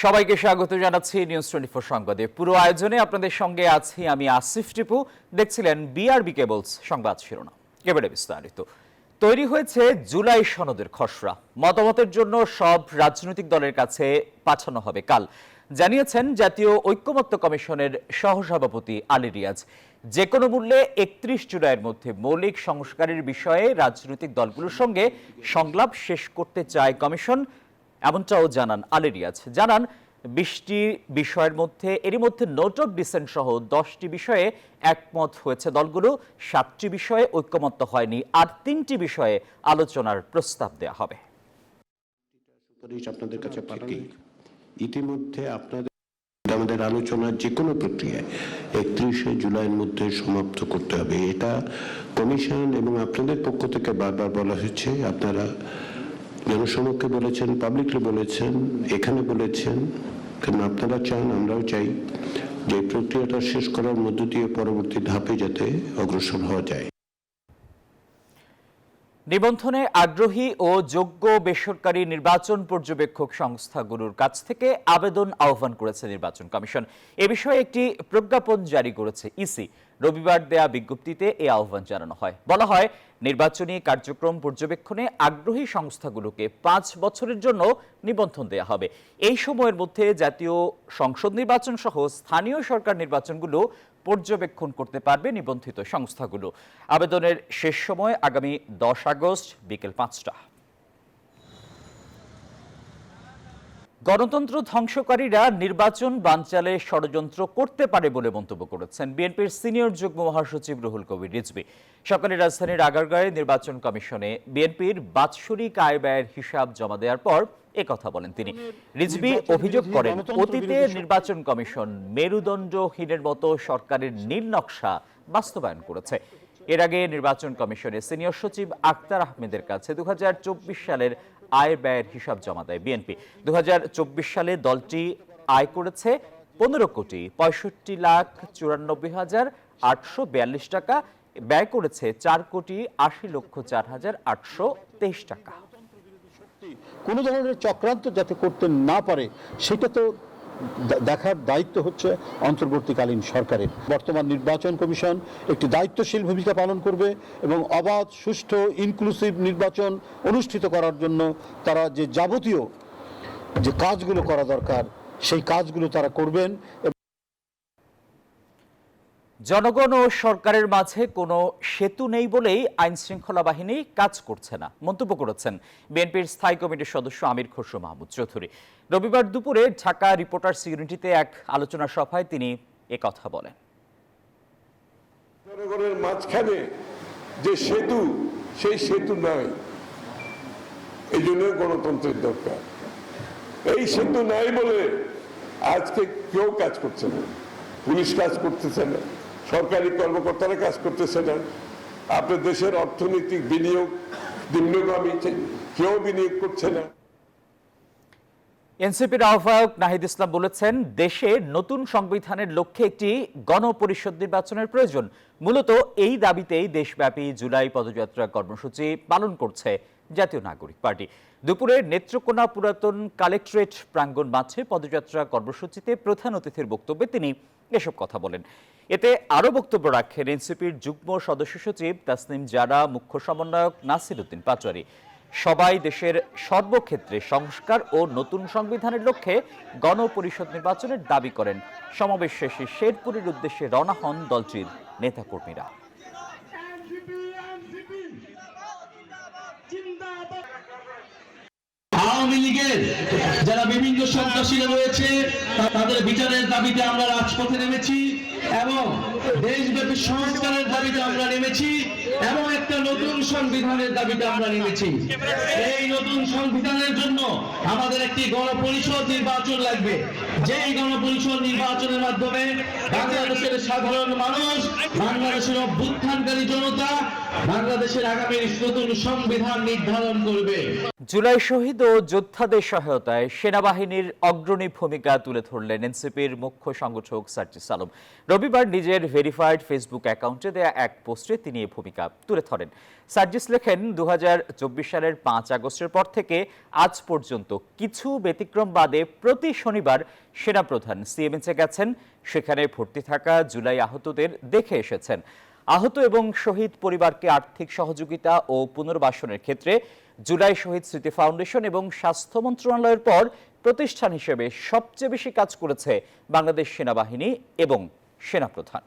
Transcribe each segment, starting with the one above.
সবাইকে স্বাগত জানাচ্ছি নিউজ 24 সংবাদে। পুরো আয়োজনে আপনাদের সঙ্গে আছি আমি আসিফ টিপু। দেখছিলেন বিআরবি কেবলস সংবাদ শিরোনাম, এবারে বিস্তারিত। তৈরি হয়েছে জুলাই সনদের খসড়া, মতামতের জন্য সব রাজনৈতিক দলের কাছে পাঠানো হবে কাল, জানিয়েছেন জাতীয় ঐক্যমত্য কমিশনের সহসভাপতি আলী রিয়াজ। যে কোনো মূল্যে 31 জুলাইয়ের মধ্যে মৌলিক সংস্কারের বিষয়ে রাজনৈতিক দলগুলোর সঙ্গে সংলাপ শেষ করতে চায় কমিশন, এমনটাও জানান আলী রিয়াজ। জানান 20টি বিষয়ের মধ্যে এরই মধ্যে নোট অফ ডিসেন্ট সহ 10টি বিষয়ে একমত হয়েছে দলগুলো, 7টি বিষয়ে ঐক্যমত্য হয়নি, আর 3টি বিষয়ে আলোচনার প্রস্তাব দেওয়া হবে। আপনাদের কাছে পাঠাই ইতিমধ্যে আমাদের আলোচনার যে কোনো প্রক্রিয়ায় 31শে জুলাইয়ের মধ্যে সমাপ্ত করতে হবে, এটা কমিশন এবং আপনাদের পক্ষ থেকে বারবার বলা হচ্ছে। আপনারা জনসমক্ষে বলেছেন, পাবলিকলি বলেছেন, এখানে বলেছেন, কারণ আপনারা চান, আমরাও চাই যে প্রক্রিয়াটা শেষ করার মধ্য দিয়ে পরবর্তী ধাপে যাতে অগ্রসর হওয়া যায়। নিবন্ধনে আগ্রহী ও যোগ্য বেসরকারি নির্বাচন পর্যবেক্ষক সংস্থাগুলোর কাছ থেকে আবেদন আহ্বান করেছে নির্বাচন কমিশন। এ বিষয়ে একটি প্রজ্ঞাপন জারি করেছে ইসি। রবিবার দেয়া বিজ্ঞপ্তিতে এই আহ্বান জানানো হয়। বলা হয়, নির্বাচনী কার্যক্রম পর্যবেক্ষণে আগ্রহী সংস্থাগুলোকে 5 বছরের জন্য নিবন্ধন দেয়া হবে। এই সময়ের মধ্যে জাতীয় সংসদ নির্বাচন সহ স্থানীয় সরকার নির্বাচনগুলো পর্যবেক্ষণ করতে পারবে নিবন্ধিত সংস্থাগুলো। আবেদনের শেষ সময় আগামী 10 আগস্ট বিকেল 5টা। গণতন্ত্র ধ্বংসকারীরা নির্বাচন বানচালে ষড়যন্ত্র করতে পারে বলে মন্তব্য করেছেন বিএনপির সিনিয়র যুগ্ম মহাসচিব রুহুল কবির রিজভী। সকালে রাজধানীর আগারগাঁয়ে নির্বাচন কমিশনে বিএনপির বাৎসরিক আয় ব্যয়ের হিসাব জমা দেওয়ার পর একথা বলেন তিনি। রিজভী অভিযোগ করেন, অতীতে নির্বাচন কমিশন মেরুদণ্ডহীনের মতো সরকারের নীল নকশা বাস্তবায়ন করেছে। এর আগে নির্বাচন কমিশনের সিনিয়র সচিব আক্তার আহমেদের কাছে 2024 সালের আয় ব্যয়ের হিসাব জমা দেয় বিএনপি। 2024 সালে দলটি আয় করেছে 15,65,94,842 টাকা, ব্যয় করেছে 4,80,04,823 টাকা। কোনো ধরনের চক্রান্ত যাতে করতে না পারে সেটা তো দেখার দায়িত্ব হচ্ছে অন্তর্বর্তীকালীন সরকারের। বর্তমান নির্বাচন কমিশন একটি দায়িত্বশীল ভূমিকা পালন করবে এবং অবাধ, সুষ্ঠু, ইনক্লুসিভ নির্বাচন অনুষ্ঠিত করার জন্য তারা যে যাবতীয় যে কাজগুলো করা দরকার সেই কাজগুলো তারা করবেন। জনগণ ও সরকারের মাঝে কোনো সেতু নেই বলেই আইন শৃঙ্খলা বাহিনী কাজ করছে না, মন্তব্য করেছেন বিএনপির স্থায়ী কমিটির সদস্য আমির খসরু মাহমুদ চৌধুরী। রবিবার দুপুরে ঢাকা রিপোর্টার্স ইউনিটিতে এক আলোচনা সভায় তিনি একথা বলেন। জনগণের মাঝখানে যে সেতু, সেই সেতু নাই, এই জন্য গণতন্ত্রের দরকার। এই সেতু নাই বলে আজকে কেউ কাজ করছে না, পুলিশ কাজ করতেছে না, সরকারি কর্মকর্তারা কাজ করতেছে না, আপনার দেশের অর্থনৈতিক বিনিয়োগ নিম্নগামী, কেউ বিনিয়োগ করছে না। এনসিপির আহ্বায়ক নাহিদ ইসলাম বলেছেন, দেশে নতুন সংবিধানের লক্ষ্যে একটি গণপরিষদ নির্বাচনের প্রয়োজন। মূলত এই দাবিতেই দেশব্যাপী জুলাই পদযাত্রা কর্মসূচি পালন করছে জাতীয় নাগরিক পার্টি। দুপুরে নেত্রকোনা পুরাতন কালেক্টরেট প্রাঙ্গণ মাঠে পদযাত্রা কর্মসূচিতে প্রধান অতিথির বক্তব্যে তিনি এসব কথা বলেন। এতে আরও বক্তব্য রাখেন এনসিপির যুগ্ম সদস্য সচিব তাসনিম জারা, মুখ্য সমন্বয়ক নাসির উদ্দিন পাটোয়ারি। সবাই দেশের সর্বক্ষেত্রে সংস্কার ও নতুন সংবিধানের লক্ষ্যে গণপরিষদ নির্বাচনের দাবি করেন। সমাবেশ শেষে শেরপুরের উদ্দেশ্যে রওনা হন দলটির নেতাকর্মীরা। আওয়ামী লীগের যারা বিভিন্ন সন্ত্রাসীরা রয়েছে তাদের বিচারের দাবিতে আমরা রাজপথে নেমেছি এবং দেশব্যাপী সংস্কারের দাবিতে আমরা নেমেছি এবং একটা নতুন সংবিধানের দাবিতে আমরা নেমেছি। এই নতুন সংবিধানের জন্য আমাদের একটি গণপরিষদ নির্বাচন লাগবে, যেই গণপরিষদ নির্বাচনের মাধ্যমে বাংলাদেশের সাধারণ মানুষ, বাংলাদেশের অভ্যুত্থানকারী জনতা বাংলাদেশের আগামী নতুন সংবিধান নির্ধারণ করবে। জুলাই শহীদ ও যোদ্ধাদের সহায়তায় সেনাবাহিনীর অগ্রণী ভূমিকা তুলে ধরলেন এনসিপির মুখ্য সংগঠক সার্জিস আলম। রবিবার নিজের ভেরিফাইড ফেসবুক অ্যাকাউন্টে দেয়া এক পোস্টে তিনি এই ভূমিকা তুলে ধরেন। সার্জিস লেখেন, 2024 সালের 5 আগস্টের পর থেকে আজ পর্যন্ত কিছু ব্যতিক্রম বাদে প্রতি শনিবার সেনাপ্রধান সিএমএইচে গেছেন, সেখানে ভর্তি থাকা জুলাই আহতদের দেখে এসেছেন। আহত এবং শহীদ পরিবারকে আর্থিক সহযোগিতা ও পুনর্বাসনের ক্ষেত্রে জুলাই শহীদ স্মৃতি ফাউন্ডেশন এবং স্বাস্থ্য মন্ত্রণালয়ের পর প্রতিষ্ঠান হিসেবে সবচেয়ে বেশি কাজ করেছে বাংলাদেশ সেনাবাহিনী এবং সেনাপ্রধান।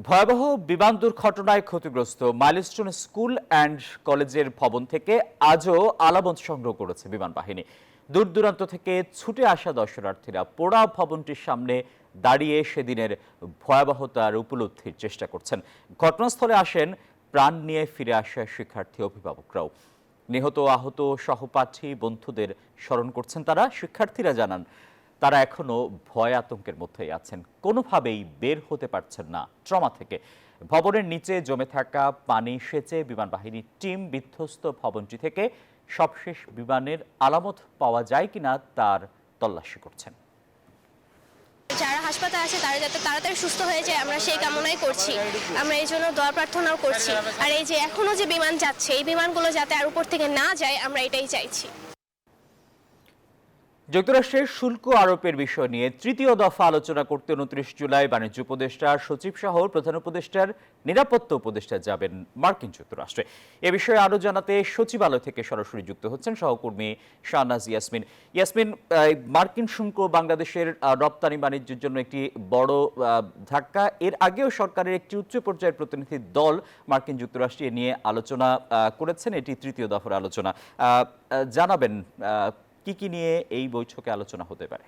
ভয়াবহ বিমান দুর্ঘটনায় ক্ষতিগ্রস্ত মাইলস্টোন স্কুল অ্যান্ড কলেজের ভবন থেকে আজও আলামত সংগ্রহ করেছে বিমান বাহিনী। দূর দূরান্ত থেকে ছুটে আসা দর্শনার্থীরা পোড়া ভবনটির সামনে দাঁড়িয়ে সেদিনের ভয়াবহতার উপলব্ধির চেষ্টা করছেন। ঘটনাস্থলে আসেন প্রাণ নিয়ে ফিরে আসা শিক্ষার্থী অভিভাবকরাও। নিহত আহত সহপাঠী বন্ধুদের স্মরণ করছেন তারা। শিক্ষার্থীরা জানান, তারা এখনো ভয় আতঙ্কের মধ্যেই আছেন, কোনোভাবেই বের হতে পারছেন না ট্রমা থেকে। ভবনের নিচে জমে থাকা পানি সেচে বিমান বাহিনীর টিম বিধ্বস্ত ভবনটি থেকে সবশেষ বিমানের আলামত পাওয়া যায় কিনা তার তল্লাশি করছেন। যারা হাসপাতালে আছে তারা যাতে তাড়াতাড়ি সুস্থ হয়ে যায়, আমরা সেই কামনাই করছি। আমরা এই জন্য দোয়া প্রার্থনাও করছি। আর এই যে এখনো যে বিমান যাচ্ছে, এই বিমানগুলো যাতে আর উপর থেকে না যায়, আমরা এটাই চাইছি। যুক্তরাষ্ট্রের শুল্ক আরোপের বিষয় নিয়ে তৃতীয় দফা আলোচনা করতে 29 জুলাই বাণিজ্য উপদেষ্টা, সচিব সহ প্রধান উপদেষ্টার নিরাপত্তা উপদেষ্টা যাবেন মার্কিন যুক্তরাষ্ট্রে। এ বিষয়ে আরো জানাতে সচিবালয় থেকে সরাসরি যুক্ত হচ্ছেন সহকর্মী শাহনাজ ইয়াসমিন। ইয়াসমিন, মার্কিন শুল্ক বাংলাদেশের রপ্তানি বাণিজ্যের জন্য একটি বড় ধাক্কা। এর আগেও সরকারের একটি উচ্চ পর্যায়ের প্রতিনিধি দল মার্কিন যুক্তরাষ্ট্রে নিয়ে আলোচনা করেছেন। এটি তৃতীয় দফার আলোচনা। জানাবেন কি কি নিয়ে এই বৈঠকে আলোচনা হতে পারে?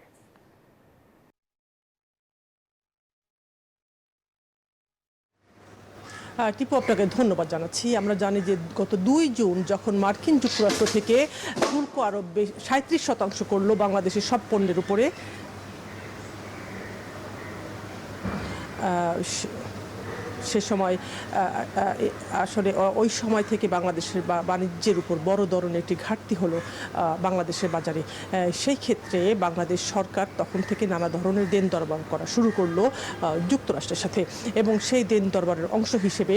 টিপু, আপনাকে ধন্যবাদ জানাচ্ছি। আমরা জানি যে গত 2 জুন যখন মার্কিন যুক্তরাষ্ট্র থেকে শুল্ক আরো 37% করলো বাংলাদেশের সব পণ্যের উপরে, সে সময় আসলে ওই সময় থেকে বাংলাদেশের বাণিজ্যের উপর বড় ধরনের একটি ঘাটতি হলো বাংলাদেশের বাজারে। সেই ক্ষেত্রে বাংলাদেশ সরকার তখন থেকে নানা ধরনের দেন দরবার করা শুরু করলো যুক্তরাষ্ট্রের সাথে, এবং সেই দেন দরবারের অংশ হিসেবে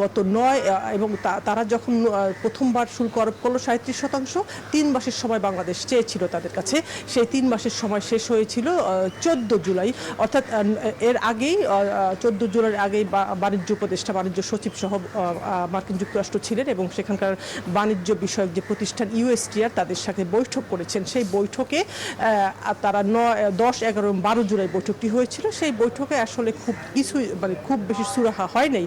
গত 9 এবং তারা যখন প্রথমবার শুল্ক আরোপ করলো 37%, 3 মাসের সময় বাংলাদেশ চেয়েছিল তাদের কাছে। সেই 3 মাসের সময় শেষ হয়েছিল 14 জুলাই, অর্থাৎ এর আগেই 14 জুলাইয়ের আগেই বাণিজ্য উপদেষ্টা, বাণিজ্য সচিব সহ মার্কিন যুক্তরাষ্ট্র ছিলেন এবং সেখানকার বাণিজ্য বিষয়ক যে প্রতিষ্ঠান ইউএসটিআর তাদের সাথে বৈঠক করেছেন। সেই বৈঠকে তারা 10, 11 এবং 12 জুলাই বৈঠকটি হয়েছিল। সেই বৈঠকে আসলে খুব বেশি সুরাহা হয় নাই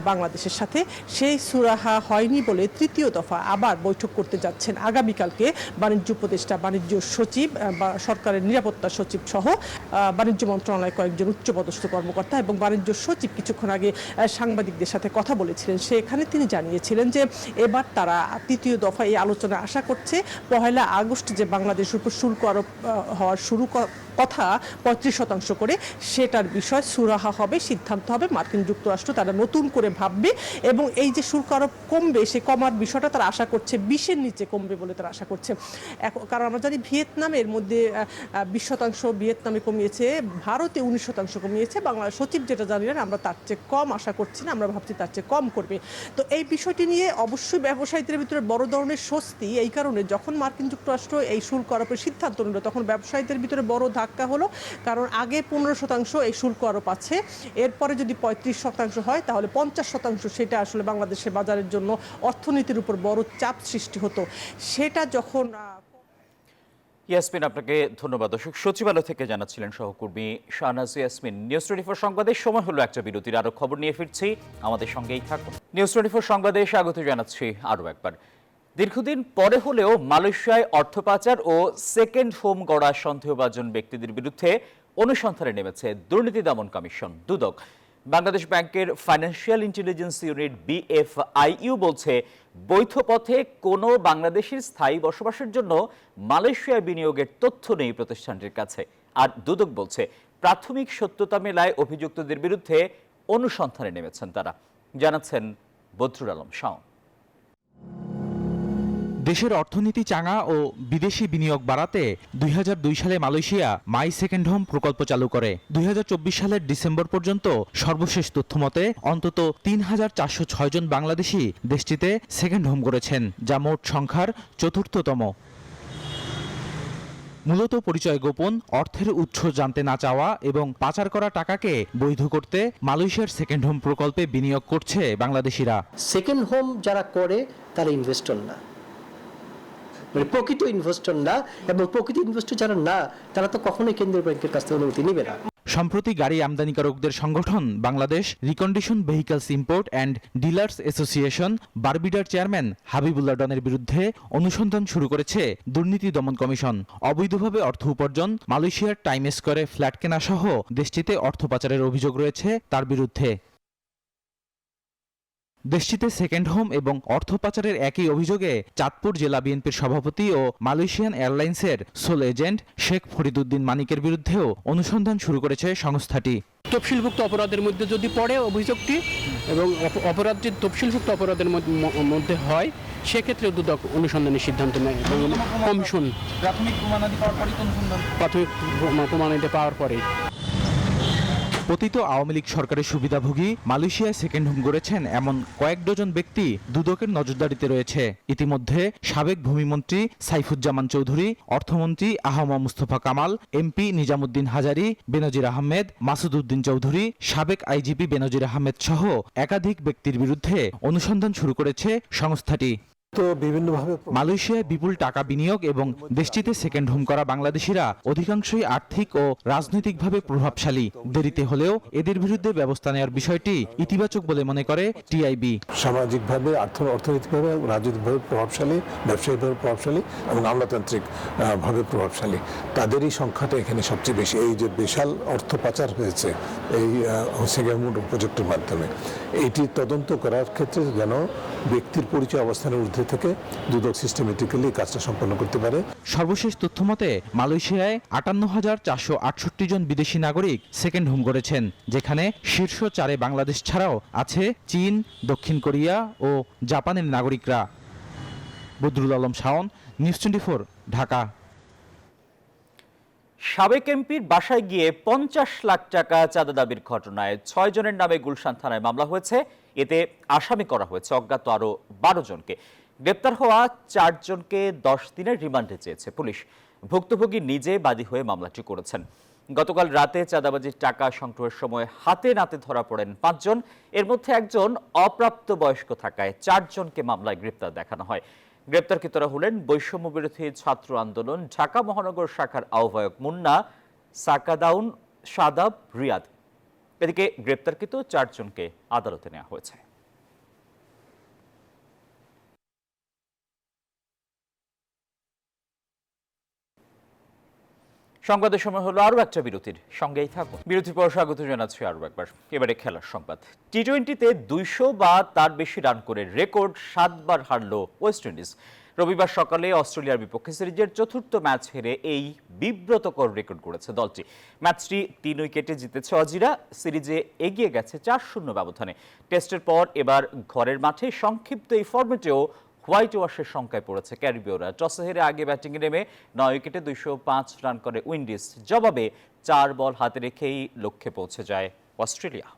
বাংলাদেশের সাথে। সেই সুরাহা হয়নি বলে তৃতীয় দফা আবার বৈঠক করতে যাচ্ছেন আগামীকালকে বাণিজ্য উপদেষ্টা, বাণিজ্য সচিব বা সরকারের নিরাপত্তা সচিব সহ বাণিজ্য মন্ত্রণালয়ের কয়েকজন উচ্চপদস্থ কর্মকর্তা। এবং বাণিজ্য সচিব কিছুক্ষণ আগে সাংবাদিকদের সাথে কথা বলেছিলেন, সেখানে তিনি জানিয়েছিলেন যে এবার তারা তৃতীয় দফা এই আলোচনা আশা করছে 1 আগস্ট যে বাংলাদেশের উপর শুল্ক আরোপ হওয়ার কথা 35% করে, সেটার বিষয় সুরাহা হবে, সিদ্ধান্ত হবে। মার্কিন যুক্তরাষ্ট্র তারা নতুন করে ভাববে এবং এই যে শুল্ক আরোপ কমবে, সে কমার বিষয়টা তারা আশা করছে 20-এর নিচে কমবে বলে তারা আশা করছে। কারণ আমরা জানি ভিয়েতনামের মধ্যে 20% ভিয়েতনামে কমিয়েছে, ভারতে 19% কমিয়েছে। বাংলাদেশ সচিব যেটা জানিলেন, আমরা তার চেয়ে কম আশা করছি না, আমরা ভাবছি তার চেয়ে কম করবে। তো এই বিষয়টি নিয়ে অবশ্যই ব্যবসায়ীদের ভিতরে বড় ধরনের স্বস্তি। এই কারণে যখন মার্কিন যুক্তরাষ্ট্র এই শুল্ক আরোপের সিদ্ধান্ত নিল, তখন ব্যবসায়ীদের ভিতরে বড় ধাক্কা হলো। কারণ আগে 15% এই শুল্ক আরোপ আছে, এরপরে যদি 35% হয় তাহলে 50%, সেটা আসলে বাংলাদেশের বাজারের জন্য অর্থনীতির উপর বড় চাপ সৃষ্টি হতো। সেটা যখন ইয়াসমিন, আপনাকে ধন্যবাদ। দর্শক, সচিবালয় থেকে জানাচ্ছিলেন সহকর্মী শাহনাজ ইয়াসমিন। নিউজ 24 সংবাদের সময় হলো একটা বিরতির। আরো খবর নিয়ে ফিরছি, আমাদের সঙ্গেই থাকুন। নিউজ 24 সংবাদে স্বাগত জানাচ্ছি আরো একবার। দীর্ঘদিন পরে হলেও মালয়েশিয়ায় অর্থ পাচার ও সেকেন্ড হোম গড়া সন্দেহভাজন ব্যক্তিদের বিরুদ্ধে অনুসন্ধানে নেমেছে দুর্নীতি দমন কমিশন, দুদক। বাংলাদেশ ব্যাংকের ফাইন্যান্সিয়াল ইন্টেলিজেন্স ইউনিট BFIU বলছে, বৈধ পথে কোনো বাংলাদেশের স্থায়ী বসবাসের জন্য মালয়েশিয়ায় বিনিয়োগের তথ্য নেই প্রতিষ্ঠানটির কাছে। আর দুদক বলছে, প্রাথমিক সত্যতা মেলায় অভিযুক্তদের বিরুদ্ধে অনুসন্ধানে নেমেছেন তারা, জানাচ্ছেন বদরুল আলম শাওন। দেশের অর্থনীতি চাঙা ও বিদেশি বিনিয়োগ বাড়াতে 2002 সালে মালয়েশিয়া মাই সেকেন্ড হোম প্রকল্প চালু করে। 2024 সালের ডিসেম্বর পর্যন্ত সর্বশেষ তথ্যমতে অন্তত 3,406 জন বাংলাদেশি দেশটিতে সেকেন্ড হোম করেছেন, যা মোট সংখ্যার চতুর্থতম। মূলত পরিচয় গোপন, অর্থের উৎস জানতে না চাওয়া এবং পাচার করা টাকাকে বৈধ করতে মালয়েশিয়ার সেকেন্ড হোম প্রকল্পে বিনিয়োগ করছে বাংলাদেশিরা। সেকেন্ড হোম যারা করে তারা ইনভেস্টর না, মানে প্রকৃত ইনভেস্টর না, এবং প্রকৃত ইনভেস্টর যারা না তারা তো কখনোই কেন্দ্রীয় ব্যাংকের কাছ থেকে অনুমতি নেবে না। সম্প্রতি গাড়ি আমদানিকারকদের সংগঠন Bangladesh recondition vehicles import and dealers association বারবিডার চেয়ারম্যান হাবিবুল্লাহ ডনের বিরুদ্ধে অনুসন্ধান শুরু করেছে দুর্নীতি দমন কমিশন। অবৈধভাবে অর্থ উপার্জন, মালয়েশিয়ার টাইম স্কয়ারে ফ্ল্যাট কেনা সহ দেশটিতে অর্থ পাচারের অভিযোগ রয়েছে তার বিরুদ্ধে। দেশটিতে সেকেন্ড হোম এবং অর্থ পাচারের একই অভিযোগে চাঁদপুর জেলা বিএনপির সভাপতি ও মালয়েশিয়ান এয়ারলাইন্সের সোল এজেন্ট শেখ ফরিদুদ্দিন মানিকের বিরুদ্ধেও অনুসন্ধান শুরু করেছে সংস্থাটি। তফসিলভুক্ত অপরাধের মধ্যে যদি পড়ে অভিযোগটি এবং অপরাধটি তফসিলভুক্ত অপরাধের মধ্যে হয়, সেক্ষেত্রে দুদক অনুসন্ধানের সিদ্ধান্ত নেয় এবং কমিশন প্রাথমিক প্রমাণাদি পাওয়ার পরে। পতিত আওয়ামী লীগ সরকারের সুবিধাভোগী মালয়েশিয়ায় সেকেন্ড হোম গড়েছেন এমন কয়েক ডজন ব্যক্তি দুদকের নজরদারিতে রয়েছে। ইতিমধ্যে সাবেক ভূমিমন্ত্রী সাইফুজ্জামান চৌধুরী, অর্থমন্ত্রী আহম মুস্তফা কামাল, এমপি নিজামুদ্দিন হাজারি, বেনজির আহমেদ, মাসুদ উদ্দিন চৌধুরী, সাবেক আইজিপি বেনজির আহমেদ সহ একাধিক ব্যক্তির বিরুদ্ধে অনুসন্ধান শুরু করেছে সংস্থাটি। মালয়েশিয়ায় বিপুল টাকা বিনিয়োগ এবং দেশটিতে সেকেন্ড হোম করা বাংলাদেশিরা অধিকাংশই আর্থিক ও রাজনৈতিকভাবে প্রভাবশালী। দেরিতে হলেও এদের বিরুদ্ধে ব্যবস্থা নেওয়ার বিষয়টি ইতিবাচক বলে মনে করে টিআইবি। সামাজিকভাবে, অর্থনৈতিকভাবে, রাজনৈতিকভাবে প্রভাবশালী, ব্যবসায়িকভাবে প্রভাবশালী এবং আমলাতান্ত্রিক ভাবে প্রভাবশালী, তাদেরই সংখ্যাটা এখানে সবচেয়ে বেশি। এই যে বিশাল অর্থ পাচার হয়েছে এই সেকেন্ড হোম প্রজেক্টের মাধ্যমে, এইটি তদন্ত করার ক্ষেত্রে যেন ব্যক্তির পরিচয় অবস্থানের ঊর্ধ্বে থেকে দুদক সিস্টেমেটিক্যালি কাজটা সম্পন্ন করতে পারে। সর্বশেষ তথ্যমতে মালয়েশিয়ায় 58,468 জন বিদেশি নাগরিক সেকেন্ড হোম করেছেন, যেখানে শীর্ষ 4-এ বাংলাদেশ ছাড়াও আছে চীন, দক্ষিণ কোরিয়া ও জাপানের নাগরিকরা। বদরুল আলম শাওন, নিউজ 24, ঢাকা। সাবেক এমপির বাসায় গিয়ে 50 লাখ টাকা চাঁদা দাবির ঘটনায় 6 জনের নামে গুলশান থানায় মামলা হয়েছে। এতে আসামি করা হয়েছে অজ্ঞাত আরো 12 জনকে। গ্রেপ্তার হওয়া 4 জনকে 10 দিনের রিমান্ডে চেয়েছে পুলিশ। ভুক্তভোগী নিজে বাদী হয়ে মামলাটি করেছেন। গতকাল রাতে চাঁদাবাজির টাকা সংগ্রহের সময় হাতে নাতে ধরা পড়েন 5 জন। এর মধ্যে একজন অপ্রাপ্ত বয়স্ক থাকায় 4 জনকে মামলায় গ্রেপ্তার দেখানো হয়। গ্রেপ্তারকৃতরা হলেন বৈষম্য বিরোধী ছাত্র আন্দোলন ঢাকা মহানগর শাখার আহ্বায়ক মুন্না, সাকাদাউন, সাদাব, রিয়াদ। এদিকে গ্রেপ্তারকৃত 4 জনকে আদালতে নেওয়া হয়েছে। সংবাদের সময় হলো আরো একটা বিরতির, সঙ্গেই থাকুন। বিরতির পর স্বাগত জানাচ্ছি আরো একবার। এবারে খেলার সংবাদ। টি-20তে 200 বা তার বেশি রান করে রেকর্ড 7 বার হারল ওয়েস্ট ইন্ডিজ। রবিবার সকালে অস্ট্রেলিয়ার বিপক্ষে সিরিজের 4র্থ ম্যাচ হেরে এই বিব্রতকর রেকর্ড গড়েছে দলটি। ম্যাচটি 3 উইকেটে জিতেছে অজিরা। সিরিজে এগিয়ে গেছে 4-0 ব্যবধানে। টেস্টের পর এবার ঘরের মাঠে সংক্ষিপ্ত এই ফরম্যাটেও হোয়াইট ওয়াশের সংখ্যায় পড়েছে ক্যারিবীয়রা। টসে হেরে আগে ব্যাটিংয়ে নেমে 9 উইকেটে 205 রান করে উইন্ডিজ। জবাবে 4 বল হাতে রেখেই লক্ষ্যে পৌঁছে যায় অস্ট্রেলিয়া।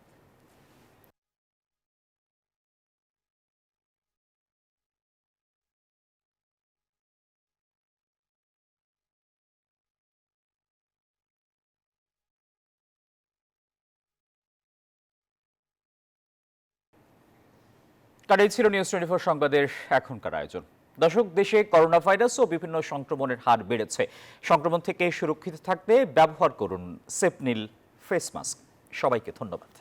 কাটাই ছিল নিউজ 24 সংবাদের এখনকার আয়োজন। দর্শক, দেশে করোনা ভাইরাস ও বিভিন্ন সংক্রমণের হার বেড়েছে। সংক্রমণ থেকে সুরক্ষিত থাকতে ব্যবহার করুন সেফনিল ফেস মাস্ক। সবাইকে ধন্যবাদ।